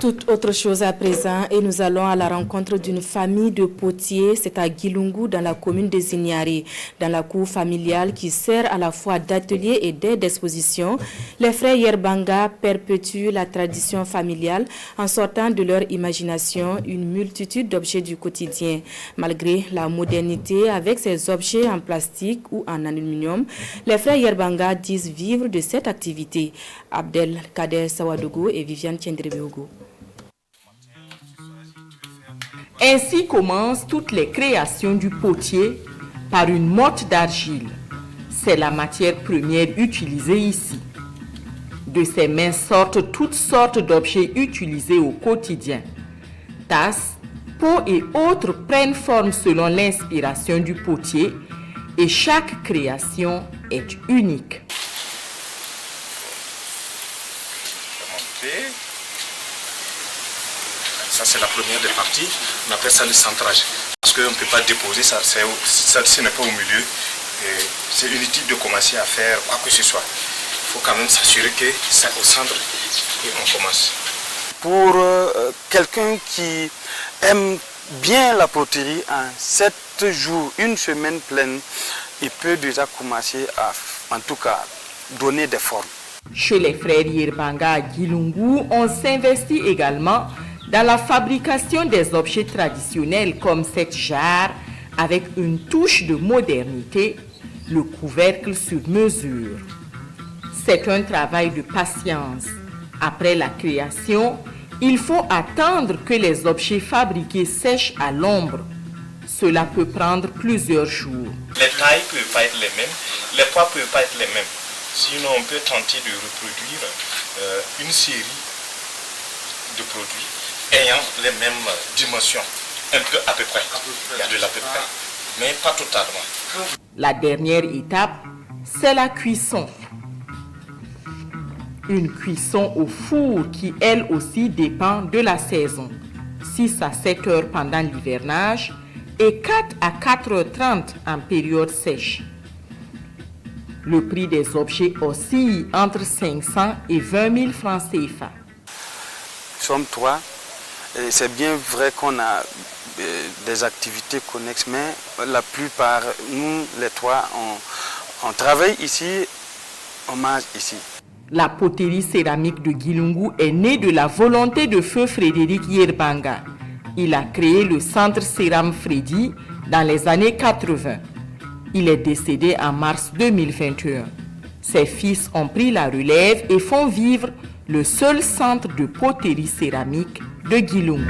Toute autre chose à présent et nous allons à la rencontre d'une famille de potiers, c'est à Gilungu dans la commune de Zinyari, dans la cour familiale qui sert à la fois d'atelier et d'aide d'exposition. Les frères Yerbanga perpétuent la tradition familiale en sortant de leur imagination une multitude d'objets du quotidien. Malgré la modernité avec ces objets en plastique ou en aluminium, les frères Yerbanga disent vivre de cette activité. Abdelkader Sawadogo et Viviane Tiendrebeogo. Ainsi commencent toutes les créations du potier par une motte d'argile. C'est la matière première utilisée ici. De ses mains sortent toutes sortes d'objets utilisés au quotidien. Tasses, pots et autres prennent forme selon l'inspiration du potier et chaque création est unique. Ça, c'est la première des parties. On appelle ça le centrage. Parce qu'on ne peut pas déposer ça, ce n'est pas au milieu. C'est inutile de commencer à faire quoi que ce soit. Il faut quand même s'assurer que c'est au centre et on commence. Pour quelqu'un qui aime bien la poterie, en 7 jours, une semaine pleine, il peut déjà commencer à, en tout cas, donner des formes. Chez les frères Yerbanga à Gilungu, on s'investit également dans la fabrication des objets traditionnels comme cette jarre avec une touche de modernité, le couvercle sur mesure. C'est un travail de patience. Après la création, il faut attendre que les objets fabriqués sèchent à l'ombre. Cela peut prendre plusieurs jours. Les tailles ne peuvent pas être les mêmes, les poids ne peuvent pas être les mêmes. Sinon, on peut tenter de reproduire une série de produits ayant les mêmes dimensions, un peu à peu près. Il y a de l'à peu près, mais pas totalement. La dernière étape, c'est la cuisson. Une cuisson au four qui, elle aussi, dépend de la saison. 6 à 7 heures pendant l'hivernage et 4 à 4h30 en période sèche. Le prix des objets oscille entre 500 et 20 000 francs CFA. Nous sommes 3. C'est bien vrai qu'on a des activités connexes, mais la plupart, nous les 3, on travaille ici, on mange ici. La poterie céramique de Gilungu est née de la volonté de feu Frédéric Yerbanga. Il a créé le centre Céram Freddy dans les années 80. Il est décédé en mars 2021. Ses fils ont pris la relève et font vivre le seul centre de poterie céramique de Gilungu.